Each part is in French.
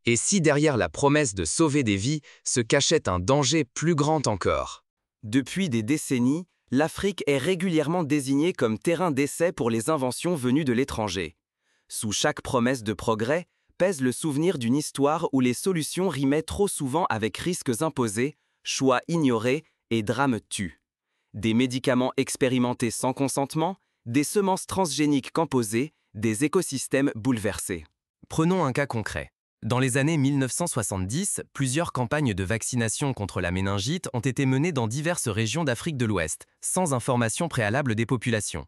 Et si derrière la promesse de sauver des vies se cachait un danger plus grand encore? Depuis des décennies, l'Afrique est régulièrement désignée comme terrain d'essai pour les inventions venues de l'étranger. Sous chaque promesse de progrès, pèse le souvenir d'une histoire où les solutions rimaient trop souvent avec risques imposés, choix ignorés et drames tues. Des médicaments expérimentés sans consentement, des semences transgéniques composées, des écosystèmes bouleversés. Prenons un cas concret. Dans les années 1970, plusieurs campagnes de vaccination contre la méningite ont été menées dans diverses régions d'Afrique de l'Ouest, sans information préalable des populations.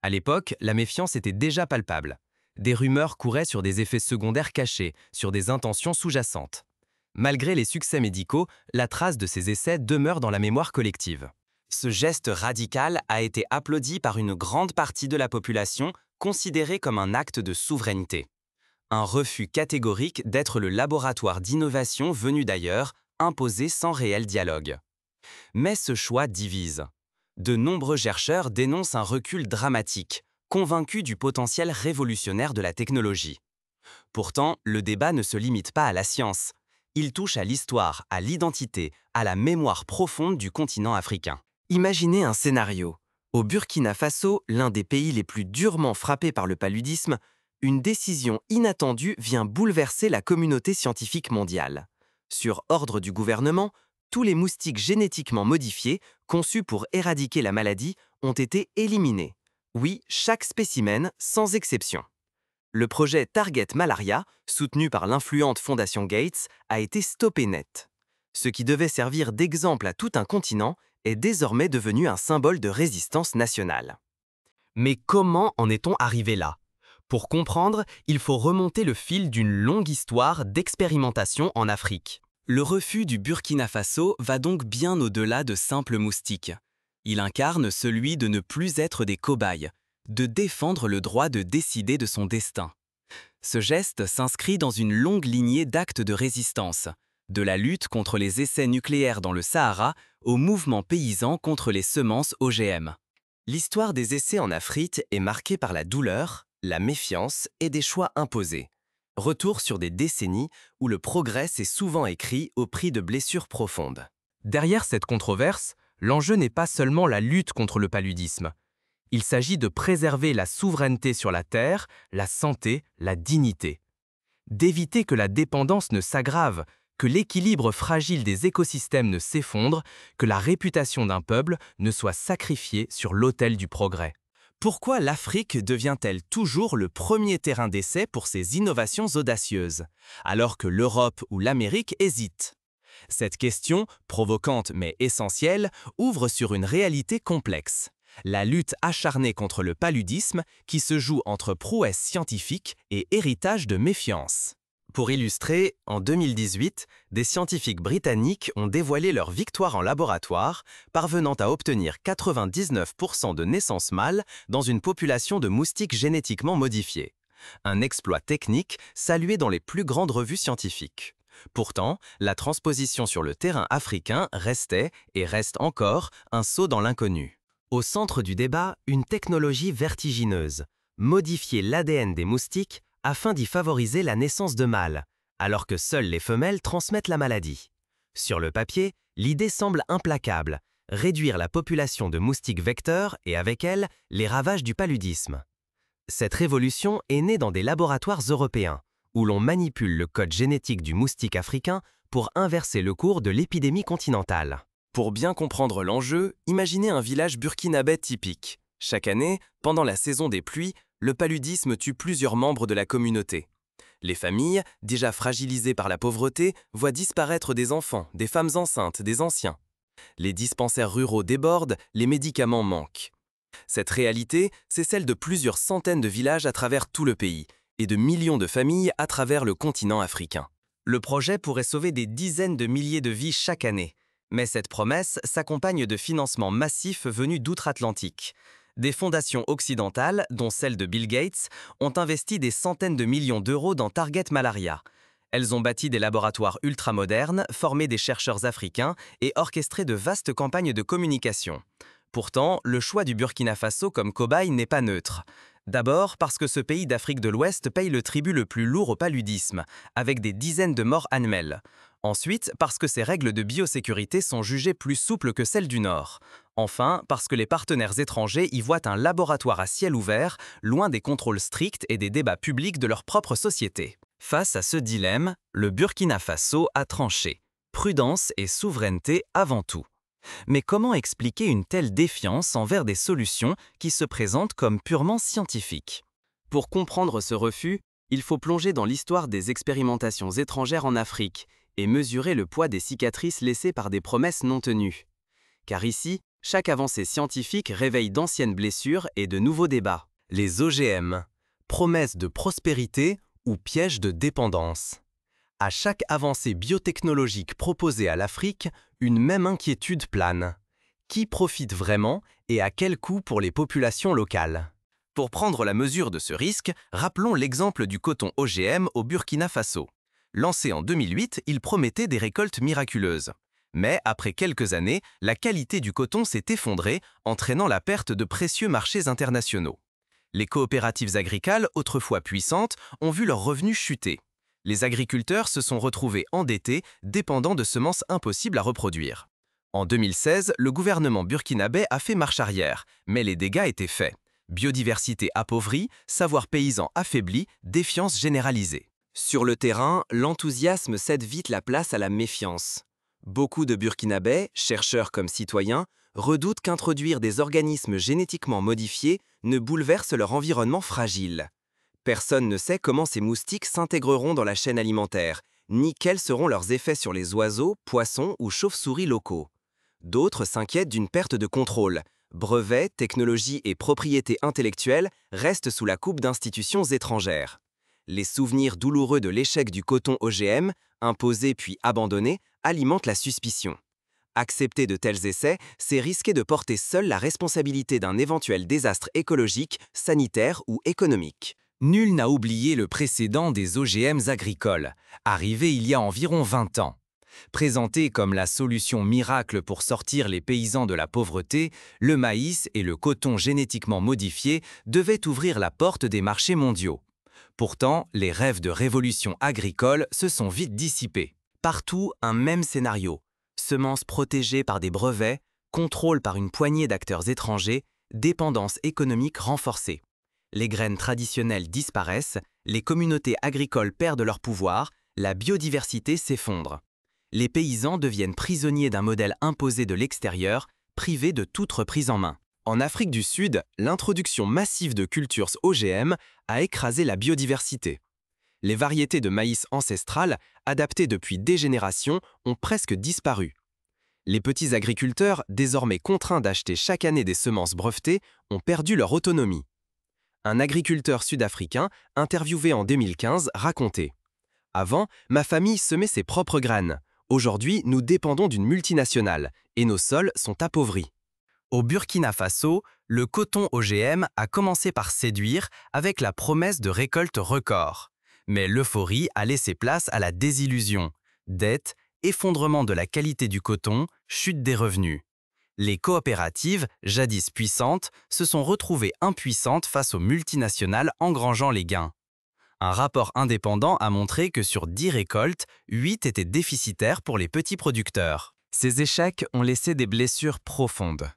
À l'époque, la méfiance était déjà palpable. Des rumeurs couraient sur des effets secondaires cachés, sur des intentions sous-jacentes. Malgré les succès médicaux, la trace de ces essais demeure dans la mémoire collective. Ce geste radical a été applaudi par une grande partie de la population, considéré comme un acte de souveraineté. Un refus catégorique d'être le laboratoire d'innovation venu d'ailleurs, imposé sans réel dialogue. Mais ce choix divise. De nombreux chercheurs dénoncent un recul dramatique, convaincus du potentiel révolutionnaire de la technologie. Pourtant, le débat ne se limite pas à la science. Il touche à l'histoire, à l'identité, à la mémoire profonde du continent africain. Imaginez un scénario. Au Burkina Faso, l'un des pays les plus durement frappés par le paludisme, une décision inattendue vient bouleverser la communauté scientifique mondiale. Sur ordre du gouvernement, tous les moustiques génétiquement modifiés, conçus pour éradiquer la maladie, ont été éliminés. Oui, chaque spécimen, sans exception. Le projet Target Malaria, soutenu par l'influente Fondation Gates, a été stoppé net. Ce qui devait servir d'exemple à tout un continent est désormais devenu un symbole de résistance nationale. Mais comment en est-on arrivé là? Pour comprendre, il faut remonter le fil d'une longue histoire d'expérimentation en Afrique. Le refus du Burkina Faso va donc bien au-delà de simples moustiques. Il incarne celui de ne plus être des cobayes, de défendre le droit de décider de son destin. Ce geste s'inscrit dans une longue lignée d'actes de résistance, de la lutte contre les essais nucléaires dans le Sahara au mouvement paysan contre les semences OGM. L'histoire des essais en Afrique est marquée par la douleur, la méfiance et des choix imposés. Retour sur des décennies où le progrès s'est souvent écrit au prix de blessures profondes. Derrière cette controverse, l'enjeu n'est pas seulement la lutte contre le paludisme. Il s'agit de préserver la souveraineté sur la terre, la santé, la dignité. D'éviter que la dépendance ne s'aggrave, que l'équilibre fragile des écosystèmes ne s'effondre, que la réputation d'un peuple ne soit sacrifiée sur l'autel du progrès. Pourquoi l'Afrique devient-elle toujours le premier terrain d'essai pour ces innovations audacieuses, alors que l'Europe ou l'Amérique hésitent? Cette question, provocante mais essentielle, ouvre sur une réalité complexe. La lutte acharnée contre le paludisme qui se joue entre prouesses scientifiques et héritage de méfiance. Pour illustrer, en 2018, des scientifiques britanniques ont dévoilé leur victoire en laboratoire, parvenant à obtenir 99% de naissances mâles dans une population de moustiques génétiquement modifiés. Un exploit technique salué dans les plus grandes revues scientifiques. Pourtant, la transposition sur le terrain africain restait, et reste encore, un saut dans l'inconnu. Au centre du débat, une technologie vertigineuse, modifier l'ADN des moustiques afin d'y favoriser la naissance de mâles, alors que seules les femelles transmettent la maladie. Sur le papier, l'idée semble implacable, réduire la population de moustiques vecteurs et avec elle, les ravages du paludisme. Cette révolution est née dans des laboratoires européens, où l'on manipule le code génétique du moustique africain pour inverser le cours de l'épidémie continentale. Pour bien comprendre l'enjeu, imaginez un village burkinabé typique. Chaque année, pendant la saison des pluies, le paludisme tue plusieurs membres de la communauté. Les familles, déjà fragilisées par la pauvreté, voient disparaître des enfants, des femmes enceintes, des anciens. Les dispensaires ruraux débordent, les médicaments manquent. Cette réalité, c'est celle de plusieurs centaines de villages à travers tout le pays et de millions de familles à travers le continent africain. Le projet pourrait sauver des dizaines de milliers de vies chaque année. Mais cette promesse s'accompagne de financements massifs venus d'outre-Atlantique. Des fondations occidentales, dont celle de Bill Gates, ont investi des centaines de millions d'euros dans Target Malaria. Elles ont bâti des laboratoires ultramodernes, formé des chercheurs africains et orchestré de vastes campagnes de communication. Pourtant, le choix du Burkina Faso comme cobaye n'est pas neutre. D'abord parce que ce pays d'Afrique de l'Ouest paye le tribut le plus lourd au paludisme, avec des dizaines de morts annuelles. Ensuite, parce que ses règles de biosécurité sont jugées plus souples que celles du Nord. Enfin, parce que les partenaires étrangers y voient un laboratoire à ciel ouvert, loin des contrôles stricts et des débats publics de leur propre société. Face à ce dilemme, le Burkina Faso a tranché. Prudence et souveraineté avant tout. Mais comment expliquer une telle défiance envers des solutions qui se présentent comme purement scientifiques? Pour comprendre ce refus, il faut plonger dans l'histoire des expérimentations étrangères en Afrique et mesurer le poids des cicatrices laissées par des promesses non tenues. Car ici, chaque avancée scientifique réveille d'anciennes blessures et de nouveaux débats. Les OGM, promesses de prospérité ou pièges de dépendance. À chaque avancée biotechnologique proposée à l'Afrique, une même inquiétude plane. Qui profite vraiment et à quel coût pour les populations locales? Pour prendre la mesure de ce risque, rappelons l'exemple du coton OGM au Burkina Faso. Lancé en 2008, il promettait des récoltes miraculeuses. Mais après quelques années, la qualité du coton s'est effondrée, entraînant la perte de précieux marchés internationaux. Les coopératives agricoles, autrefois puissantes, ont vu leurs revenus chuter. Les agriculteurs se sont retrouvés endettés, dépendants de semences impossibles à reproduire. En 2016, le gouvernement burkinabé a fait marche arrière, mais les dégâts étaient faits. Biodiversité appauvrie, savoir paysan affaibli, défiance généralisée. Sur le terrain, l'enthousiasme cède vite la place à la méfiance. Beaucoup de Burkinabés, chercheurs comme citoyens, redoutent qu'introduire des organismes génétiquement modifiés ne bouleverse leur environnement fragile. Personne ne sait comment ces moustiques s'intégreront dans la chaîne alimentaire, ni quels seront leurs effets sur les oiseaux, poissons ou chauves-souris locaux. D'autres s'inquiètent d'une perte de contrôle. Brevets, technologies et propriétés intellectuelles restent sous la coupe d'institutions étrangères. Les souvenirs douloureux de l'échec du coton OGM, imposé puis abandonné, alimentent la suspicion. Accepter de tels essais, c'est risquer de porter seul la responsabilité d'un éventuel désastre écologique, sanitaire ou économique. Nul n'a oublié le précédent des OGM agricoles, arrivé il y a environ 20 ans. Présenté comme la solution miracle pour sortir les paysans de la pauvreté, le maïs et le coton génétiquement modifié devaient ouvrir la porte des marchés mondiaux. Pourtant, les rêves de révolution agricole se sont vite dissipés. Partout, un même scénario. Semences protégées par des brevets, contrôle par une poignée d'acteurs étrangers, dépendance économique renforcée. Les graines traditionnelles disparaissent, les communautés agricoles perdent leur pouvoir, la biodiversité s'effondre. Les paysans deviennent prisonniers d'un modèle imposé de l'extérieur, privés de toute reprise en main. En Afrique du Sud, l'introduction massive de cultures OGM a écrasé la biodiversité. Les variétés de maïs ancestrales, adaptées depuis des générations, ont presque disparu. Les petits agriculteurs, désormais contraints d'acheter chaque année des semences brevetées, ont perdu leur autonomie. Un agriculteur sud-africain, interviewé en 2015, racontait « Avant, ma famille semait ses propres graines. Aujourd'hui, nous dépendons d'une multinationale et nos sols sont appauvris. » Au Burkina Faso, le coton OGM a commencé par séduire avec la promesse de récoltes records. Mais l'euphorie a laissé place à la désillusion. Dettes, effondrement de la qualité du coton, chute des revenus. Les coopératives, jadis puissantes, se sont retrouvées impuissantes face aux multinationales engrangeant les gains. Un rapport indépendant a montré que sur 10 récoltes, 8 étaient déficitaires pour les petits producteurs. Ces échecs ont laissé des blessures profondes.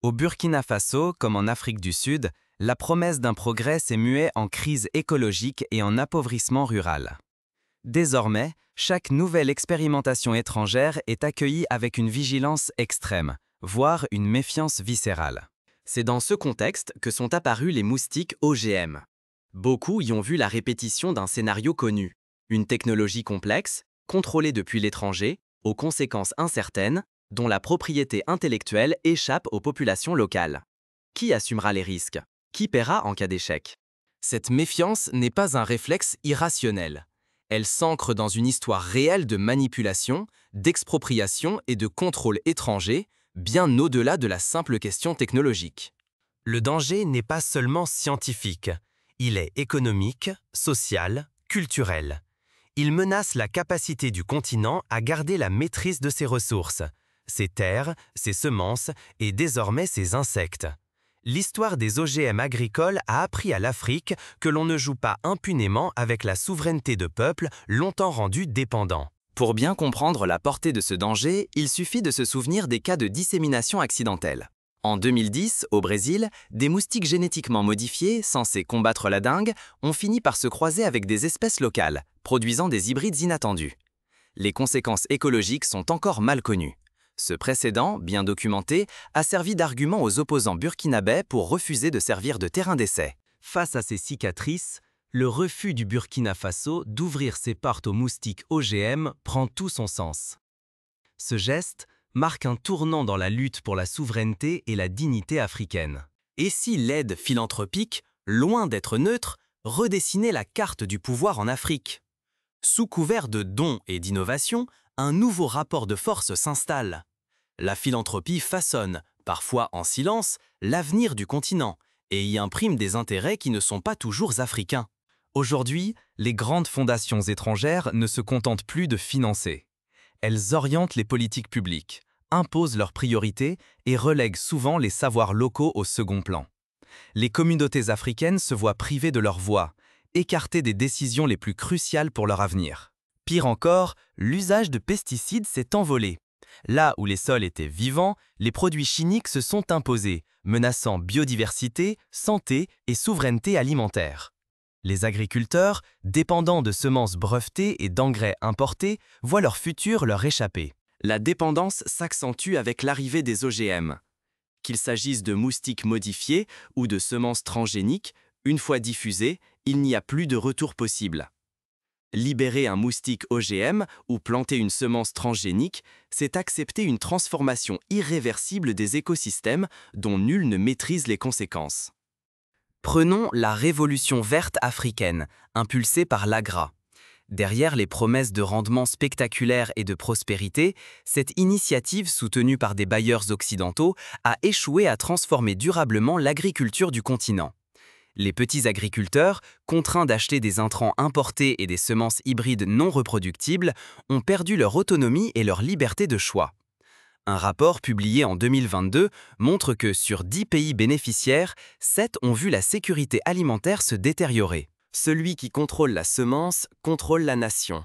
Au Burkina Faso, comme en Afrique du Sud, la promesse d'un progrès s'est muée en crise écologique et en appauvrissement rural. Désormais, chaque nouvelle expérimentation étrangère est accueillie avec une vigilance extrême, voire une méfiance viscérale. C'est dans ce contexte que sont apparus les moustiques OGM. Beaucoup y ont vu la répétition d'un scénario connu, une technologie complexe, contrôlée depuis l'étranger, aux conséquences incertaines, dont la propriété intellectuelle échappe aux populations locales. Qui assumera les risques? Qui paiera en cas d'échec? Cette méfiance n'est pas un réflexe irrationnel. Elle s'ancre dans une histoire réelle de manipulation, d'expropriation et de contrôle étranger, bien au-delà de la simple question technologique. Le danger n'est pas seulement scientifique, il est économique, social, culturel. Il menace la capacité du continent à garder la maîtrise de ses ressources, ses terres, ses semences et désormais ses insectes. L'histoire des OGM agricoles a appris à l'Afrique que l'on ne joue pas impunément avec la souveraineté de peuples longtemps rendus dépendants. Pour bien comprendre la portée de ce danger, il suffit de se souvenir des cas de dissémination accidentelle. En 2010, au Brésil, des moustiques génétiquement modifiés, censés combattre la dengue, ont fini par se croiser avec des espèces locales, produisant des hybrides inattendus. Les conséquences écologiques sont encore mal connues. Ce précédent, bien documenté, a servi d'argument aux opposants burkinabés pour refuser de servir de terrain d'essai. Face à ces cicatrices, le refus du Burkina Faso d'ouvrir ses portes aux moustiques OGM prend tout son sens. Ce geste marque un tournant dans la lutte pour la souveraineté et la dignité africaine. Et si l'aide philanthropique, loin d'être neutre, redessinait la carte du pouvoir en Afrique? Sous couvert de dons et d'innovation, un nouveau rapport de force s'installe. La philanthropie façonne, parfois en silence, l'avenir du continent et y imprime des intérêts qui ne sont pas toujours africains. Aujourd'hui, les grandes fondations étrangères ne se contentent plus de financer. Elles orientent les politiques publiques, imposent leurs priorités et relèguent souvent les savoirs locaux au second plan. Les communautés africaines se voient privées de leur voix, écartées des décisions les plus cruciales pour leur avenir. Pire encore, l'usage de pesticides s'est envolé. Là où les sols étaient vivants, les produits chimiques se sont imposés, menaçant biodiversité, santé et souveraineté alimentaire. Les agriculteurs, dépendants de semences brevetées et d'engrais importés, voient leur futur leur échapper. La dépendance s'accentue avec l'arrivée des OGM. Qu'il s'agisse de moustiques modifiés ou de semences transgéniques, une fois diffusées, il n'y a plus de retour possible. Libérer un moustique OGM ou planter une semence transgénique, c'est accepter une transformation irréversible des écosystèmes dont nul ne maîtrise les conséquences. Prenons la révolution verte africaine, impulsée par l'AGRA. Derrière les promesses de rendement spectaculaires et de prospérité, cette initiative soutenue par des bailleurs occidentaux a échoué à transformer durablement l'agriculture du continent. Les petits agriculteurs, contraints d'acheter des intrants importés et des semences hybrides non reproductibles, ont perdu leur autonomie et leur liberté de choix. Un rapport publié en 2022 montre que sur 10 pays bénéficiaires, 7 ont vu la sécurité alimentaire se détériorer. Celui qui contrôle la semence contrôle la nation.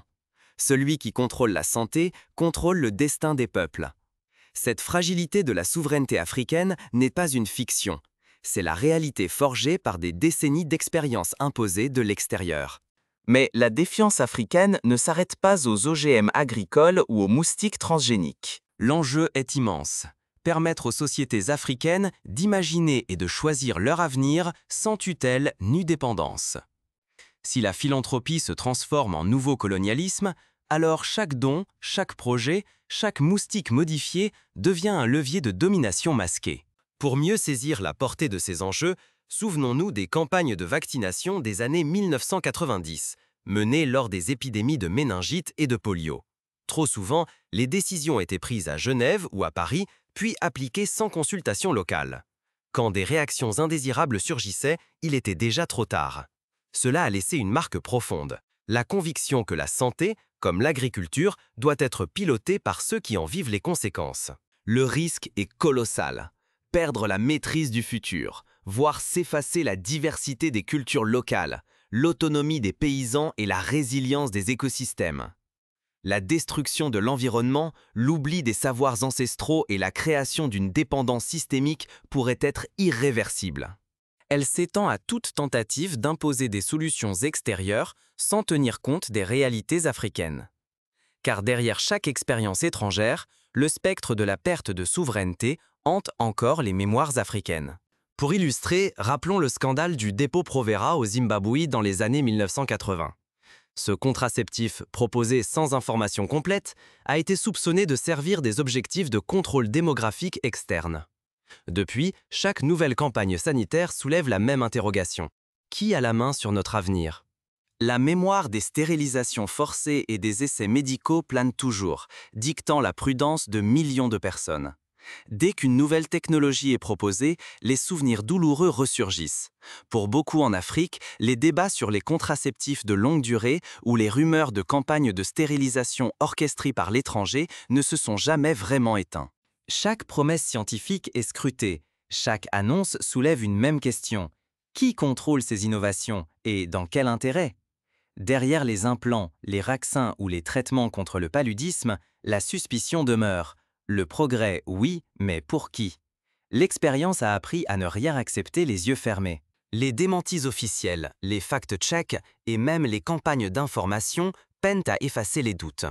Celui qui contrôle la santé contrôle le destin des peuples. Cette fragilité de la souveraineté africaine n'est pas une fiction. C'est la réalité forgée par des décennies d'expériences imposées de l'extérieur. Mais la défiance africaine ne s'arrête pas aux OGM agricoles ou aux moustiques transgéniques. L'enjeu est immense. Permettre aux sociétés africaines d'imaginer et de choisir leur avenir sans tutelle ni dépendance. Si la philanthropie se transforme en nouveau colonialisme, alors chaque don, chaque projet, chaque moustique modifié devient un levier de domination masquée. Pour mieux saisir la portée de ces enjeux, souvenons-nous des campagnes de vaccination des années 1990, menées lors des épidémies de méningite et de polio. Trop souvent, les décisions étaient prises à Genève ou à Paris, puis appliquées sans consultation locale. Quand des réactions indésirables surgissaient, il était déjà trop tard. Cela a laissé une marque profonde, la conviction que la santé, comme l'agriculture, doit être pilotée par ceux qui en vivent les conséquences. Le risque est colossal. Perdre la maîtrise du futur, voir s'effacer la diversité des cultures locales, l'autonomie des paysans et la résilience des écosystèmes. La destruction de l'environnement, l'oubli des savoirs ancestraux et la création d'une dépendance systémique pourraient être irréversibles. Elle s'étend à toute tentative d'imposer des solutions extérieures sans tenir compte des réalités africaines. Car derrière chaque expérience étrangère, le spectre de la perte de souveraineté hante encore les mémoires africaines. Pour illustrer, rappelons le scandale du dépôt Provera au Zimbabwe dans les années 1980. Ce contraceptif, proposé sans information complète, a été soupçonné de servir des objectifs de contrôle démographique externe. Depuis, chaque nouvelle campagne sanitaire soulève la même interrogation. Qui a la main sur notre avenir? La mémoire des stérilisations forcées et des essais médicaux plane toujours, dictant la prudence de millions de personnes. Dès qu'une nouvelle technologie est proposée, les souvenirs douloureux ressurgissent. Pour beaucoup en Afrique, les débats sur les contraceptifs de longue durée ou les rumeurs de campagnes de stérilisation orchestrées par l'étranger ne se sont jamais vraiment éteints. Chaque promesse scientifique est scrutée, Chaque annonce soulève une même question. Qui contrôle ces innovations et dans quel intérêt? Derrière les implants, les vaccins ou les traitements contre le paludisme, la suspicion demeure. Le progrès, oui, mais pour qui? L'expérience a appris à ne rien accepter les yeux fermés. Les démentis officiels, les fact-checks et même les campagnes d'information peinent à effacer les doutes.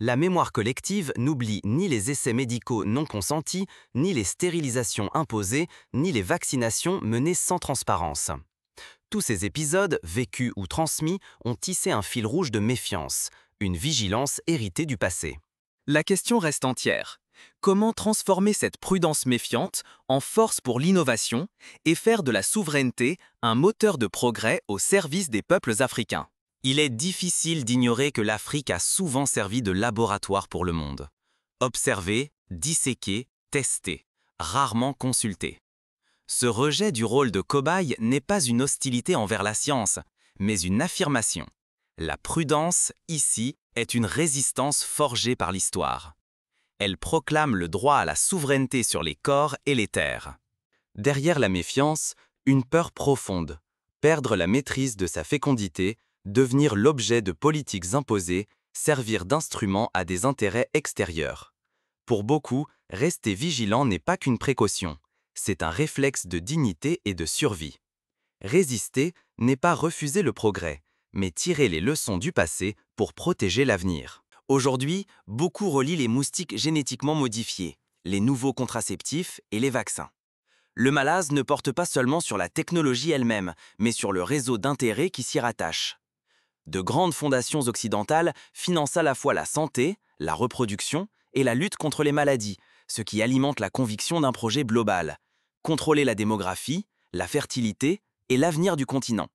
La mémoire collective n'oublie ni les essais médicaux non consentis, ni les stérilisations imposées, ni les vaccinations menées sans transparence. Tous ces épisodes, vécus ou transmis, ont tissé un fil rouge de méfiance, une vigilance héritée du passé. La question reste entière. Comment transformer cette prudence méfiante en force pour l'innovation et faire de la souveraineté un moteur de progrès au service des peuples africains? Il est difficile d'ignorer que l'Afrique a souvent servi de laboratoire pour le monde. Observé, disséqué, testé, rarement consulté. Ce rejet du rôle de cobaye n'est pas une hostilité envers la science, mais une affirmation. La prudence, ici, est une résistance forgée par l'histoire. Elle proclame le droit à la souveraineté sur les corps et les terres. Derrière la méfiance, une peur profonde, perdre la maîtrise de sa fécondité, devenir l'objet de politiques imposées, servir d'instrument à des intérêts extérieurs. Pour beaucoup, rester vigilant n'est pas qu'une précaution, c'est un réflexe de dignité et de survie. Résister n'est pas refuser le progrès, mais tirer les leçons du passé pour protéger l'avenir. Aujourd'hui, beaucoup relient les moustiques génétiquement modifiés, les nouveaux contraceptifs et les vaccins. Le malaise ne porte pas seulement sur la technologie elle-même, mais sur le réseau d'intérêts qui s'y rattache. De grandes fondations occidentales financent à la fois la santé, la reproduction et la lutte contre les maladies, ce qui alimente la conviction d'un projet global. Contrôler la démographie, la fertilité et l'avenir du continent.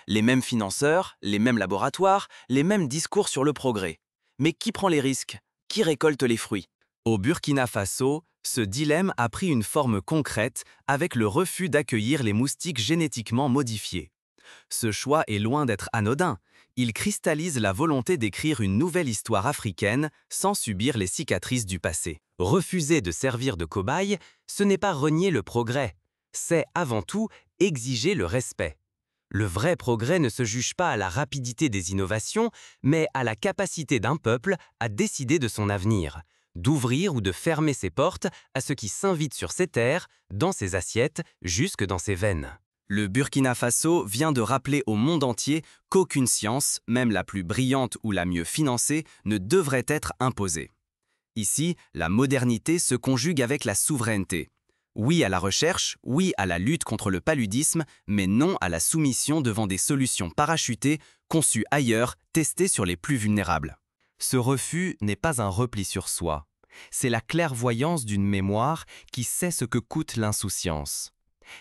Les mêmes financeurs, les mêmes laboratoires, les mêmes discours sur le progrès. Mais qui prend les risques? Qui récolte les fruits? Au Burkina Faso, ce dilemme a pris une forme concrète avec le refus d'accueillir les moustiques génétiquement modifiés. Ce choix est loin d'être anodin. Il cristallise la volonté d'écrire une nouvelle histoire africaine sans subir les cicatrices du passé. Refuser de servir de cobaye, ce n'est pas renier le progrès. C'est avant tout exiger le respect. Le vrai progrès ne se juge pas à la rapidité des innovations, mais à la capacité d'un peuple à décider de son avenir, d'ouvrir ou de fermer ses portes à ce qui s'invite sur ses terres, dans ses assiettes, jusque dans ses veines. Le Burkina Faso vient de rappeler au monde entier qu'aucune science, même la plus brillante ou la mieux financée, ne devrait être imposée. Ici, la modernité se conjugue avec la souveraineté. Oui à la recherche, oui à la lutte contre le paludisme, mais non à la soumission devant des solutions parachutées, conçues ailleurs, testées sur les plus vulnérables. Ce refus n'est pas un repli sur soi. C'est la clairvoyance d'une mémoire qui sait ce que coûte l'insouciance.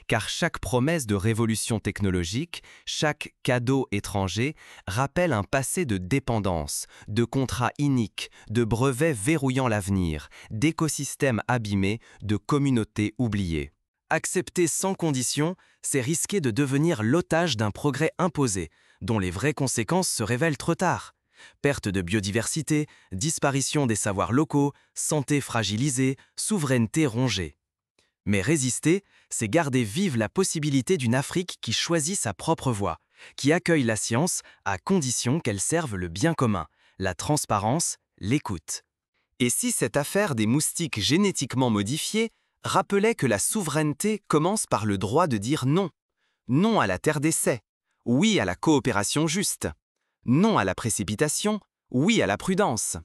Car chaque promesse de révolution technologique, chaque cadeau étranger rappelle un passé de dépendance, de contrats iniques, de brevets verrouillant l'avenir, d'écosystèmes abîmés, de communautés oubliées. Accepter sans condition, c'est risquer de devenir l'otage d'un progrès imposé, dont les vraies conséquences se révèlent trop tard. Perte de biodiversité, disparition des savoirs locaux, santé fragilisée, souveraineté rongée. Mais résister, c'est garder vive la possibilité d'une Afrique qui choisit sa propre voie, qui accueille la science à condition qu'elle serve le bien commun, la transparence, l'écoute. Et si cette affaire des moustiques génétiquement modifiés rappelait que la souveraineté commence par le droit de dire non? Non à la terre d'essai, oui à la coopération juste. Non à la précipitation, oui à la prudence.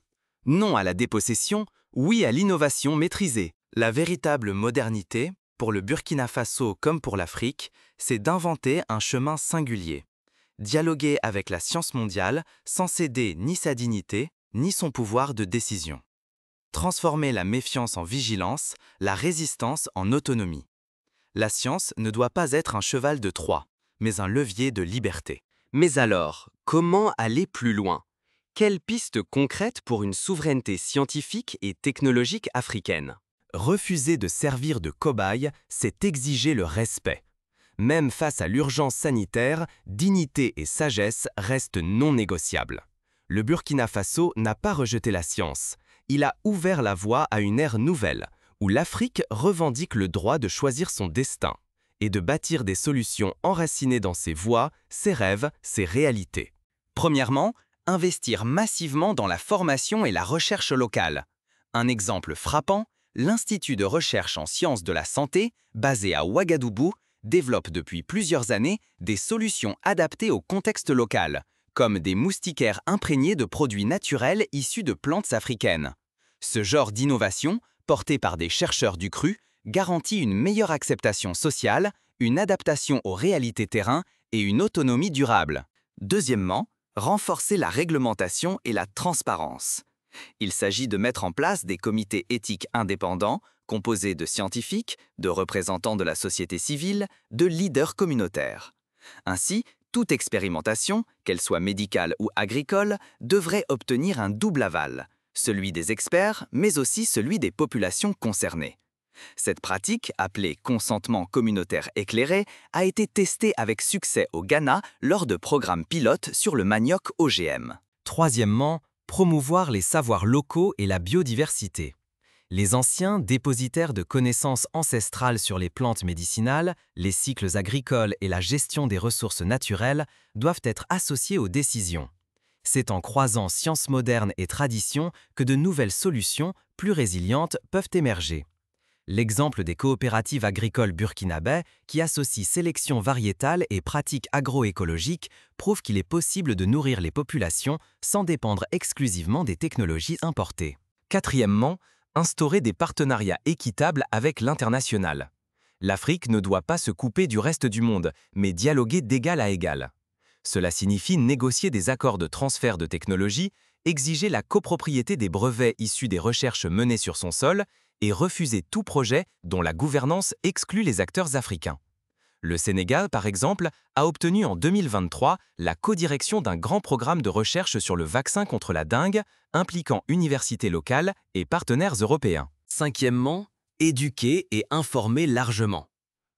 Non à la dépossession, oui à l'innovation maîtrisée. La véritable modernité, pour le Burkina Faso comme pour l'Afrique, c'est d'inventer un chemin singulier. Dialoguer avec la science mondiale sans céder ni sa dignité, ni son pouvoir de décision. Transformer la méfiance en vigilance, la résistance en autonomie. La science ne doit pas être un cheval de Troie, mais un levier de liberté. Mais alors, comment aller plus loin? Quelles pistes concrètes pour une souveraineté scientifique et technologique africaine? Refuser de servir de cobaye, c'est exiger le respect. Même face à l'urgence sanitaire, dignité et sagesse restent non négociables. Le Burkina Faso n'a pas rejeté la science. Il a ouvert la voie à une ère nouvelle, où l'Afrique revendique le droit de choisir son destin et de bâtir des solutions enracinées dans ses voies, ses rêves, ses réalités. Premièrement, investir massivement dans la formation et la recherche locale. Un exemple frappant, l'Institut de recherche en sciences de la santé, basé à Ouagadougou, développe depuis plusieurs années des solutions adaptées au contexte local, comme des moustiquaires imprégnés de produits naturels issus de plantes africaines. Ce genre d'innovation, portée par des chercheurs du cru, garantit une meilleure acceptation sociale, une adaptation aux réalités terrain et une autonomie durable. Deuxièmement, renforcer la réglementation et la transparence. Il s'agit de mettre en place des comités éthiques indépendants, composés de scientifiques, de représentants de la société civile, de leaders communautaires. Ainsi, toute expérimentation, qu'elle soit médicale ou agricole, devrait obtenir un double aval, celui des experts, mais aussi celui des populations concernées. Cette pratique, appelée consentement communautaire éclairé, a été testée avec succès au Ghana lors de programmes pilotes sur le manioc OGM. Troisièmement, promouvoir les savoirs locaux et la biodiversité. Les anciens dépositaires de connaissances ancestrales sur les plantes médicinales, les cycles agricoles et la gestion des ressources naturelles doivent être associés aux décisions. C'est en croisant sciences modernes et traditions que de nouvelles solutions, plus résilientes, peuvent émerger. L'exemple des coopératives agricoles burkinabais, qui associent sélection variétale et pratiques agroécologiques, prouve qu'il est possible de nourrir les populations sans dépendre exclusivement des technologies importées. Quatrièmement, instaurer des partenariats équitables avec l'international. L'Afrique ne doit pas se couper du reste du monde, mais dialoguer d'égal à égal. Cela signifie négocier des accords de transfert de technologie, exiger la copropriété des brevets issus des recherches menées sur son sol et refuser tout projet dont la gouvernance exclut les acteurs africains. Le Sénégal, par exemple, a obtenu en 2023 la codirection d'un grand programme de recherche sur le vaccin contre la dengue, impliquant universités locales et partenaires européens. Cinquièmement, éduquer et informer largement.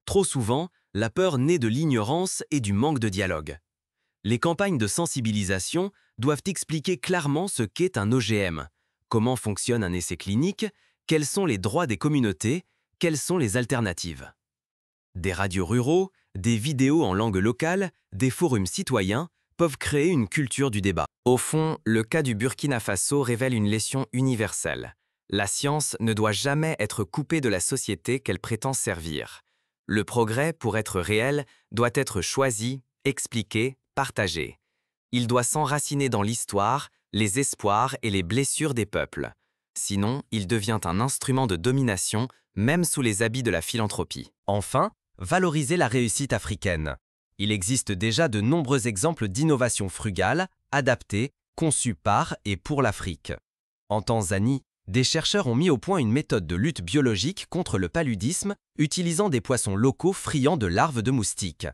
Trop souvent, la peur naît de l'ignorance et du manque de dialogue. Les campagnes de sensibilisation doivent expliquer clairement ce qu'est un OGM, comment fonctionne un essai clinique, quels sont les droits des communautés, quelles sont les alternatives. Des radios ruraux, des vidéos en langue locale, des forums citoyens peuvent créer une culture du débat. Au fond, le cas du Burkina Faso révèle une leçon universelle. La science ne doit jamais être coupée de la société qu'elle prétend servir. Le progrès, pour être réel, doit être choisi, expliqué, partagé. Il doit s'enraciner dans l'histoire, les espoirs et les blessures des peuples. Sinon, il devient un instrument de domination, même sous les habits de la philanthropie. Enfin, valoriser la réussite africaine. Il existe déjà de nombreux exemples d'innovation frugale, adaptée, conçue par et pour l'Afrique. En Tanzanie, des chercheurs ont mis au point une méthode de lutte biologique contre le paludisme, utilisant des poissons locaux friands de larves de moustiques.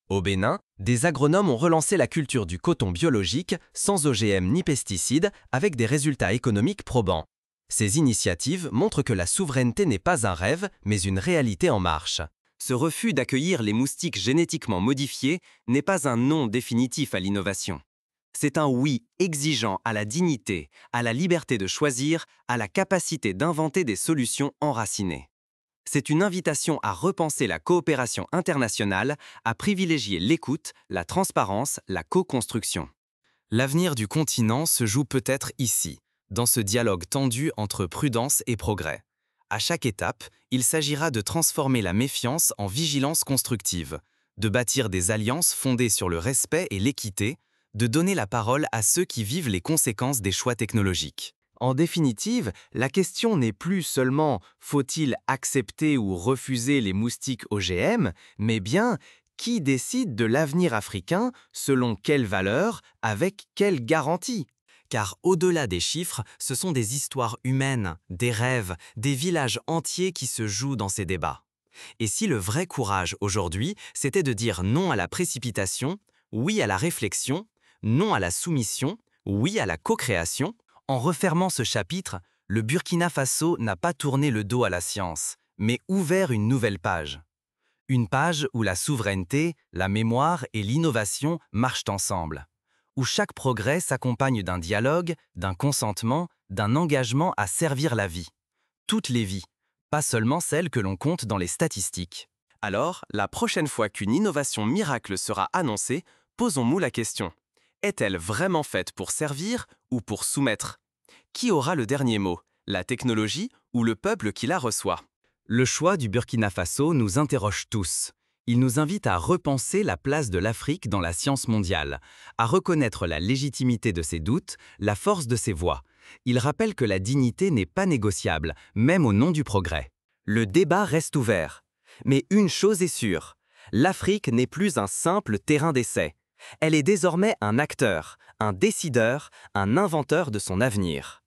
Au Bénin, des agronomes ont relancé la culture du coton biologique, sans OGM ni pesticides, avec des résultats économiques probants. Ces initiatives montrent que la souveraineté n'est pas un rêve, mais une réalité en marche. Ce refus d'accueillir les moustiques génétiquement modifiés n'est pas un non définitif à l'innovation. C'est un oui exigeant à la dignité, à la liberté de choisir, à la capacité d'inventer des solutions enracinées. C'est une invitation à repenser la coopération internationale, à privilégier l'écoute, la transparence, la co-construction. L'avenir du continent se joue peut-être ici, dans ce dialogue tendu entre prudence et progrès. À chaque étape, il s'agira de transformer la méfiance en vigilance constructive, de bâtir des alliances fondées sur le respect et l'équité, de donner la parole à ceux qui vivent les conséquences des choix technologiques. En définitive, la question n'est plus seulement « faut-il accepter ou refuser les moustiques OGM ?», mais bien « qui décide de l'avenir africain, selon quelles valeurs, avec quelles garanties ?» Car au-delà des chiffres, ce sont des histoires humaines, des rêves, des villages entiers qui se jouent dans ces débats. Et si le vrai courage aujourd'hui, c'était de dire non à la précipitation, oui à la réflexion, non à la soumission, oui à la co-création, en refermant ce chapitre, le Burkina Faso n'a pas tourné le dos à la science, mais ouvert une nouvelle page. Une page où la souveraineté, la mémoire et l'innovation marchent ensemble. Où chaque progrès s'accompagne d'un dialogue, d'un consentement, d'un engagement à servir la vie. Toutes les vies, pas seulement celles que l'on compte dans les statistiques. Alors, la prochaine fois qu'une innovation miracle sera annoncée, posons-nous la question. Est-elle vraiment faite pour servir ou pour soumettre? Qui aura le dernier mot, la technologie ou le peuple qui la reçoit? Le choix du Burkina Faso nous interroge tous. Il nous invite à repenser la place de l'Afrique dans la science mondiale, à reconnaître la légitimité de ses doutes, la force de ses voix. Il rappelle que la dignité n'est pas négociable, même au nom du progrès. Le débat reste ouvert. Mais une chose est sûre, l'Afrique n'est plus un simple terrain d'essai. Elle est désormais un acteur, un décideur, un inventeur de son avenir.